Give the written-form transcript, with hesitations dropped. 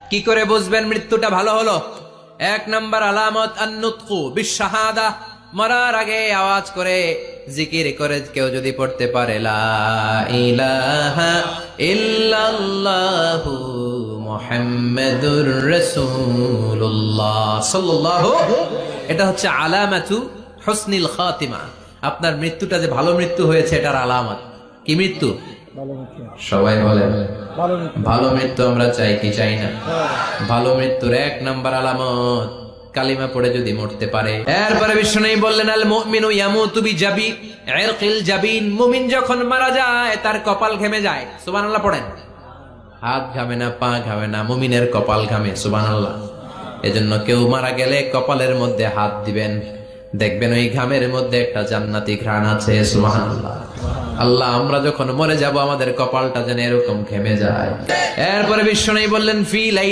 কি করে বুঝবেন মৃত্যুটা ভালো হলো? এক নাম্বার আলামত আন-নুতকু বিশ-শাহাদা, মরার আগে আওয়াজ করে জিকির করে কেউ যদি পড়তে পারে লা ইলাহা ইল্লাল্লাহু মুহাম্মাদুর রাসূলুল্লাহ সাল্লাল্লাহু, এটা হচ্ছে আলামাতু হুসনিল খাতিমা। আপনার মৃত্যুটা যে ভালো মৃত্যু হয়েছে এটার আলামত। কি মৃত্যু? সবাই বলেন ভালো মৃত্যু আমরা চাই কি চাই না? ভালো মৃত্যুর এক নাম্বার আলামত কালিমা পড়ে যদি মরতে পারে। এরপরে বিশ্বনবী বললেন আল মুমিনু ইয়ামুতু বিজাবি ইরকিল জাবিন, মুমিন যখন মারা যায় তার কপাল ঘেমে যায়। সুবহানাল্লাহ পড়েন। হাত ঘামে না, পা ঘামে না, মুমিনের কপাল ঘামে। সুবহানাল্লাহ। এজন্য কেউ মারা গেলে কপালের মধ্যে হাত দিবেন, দেখবেন ওই ঘামের মধ্যে একটা জান্নাতি ঘ্রাণ আছে। সুবহানাল্লাহ। আল্লাহ, আমরা যখন মরে যাব আমাদের কপালটা যেন এরকম ঘেমে যায়। এরপরে বিশ্বনবী বললেন ফি লাইলা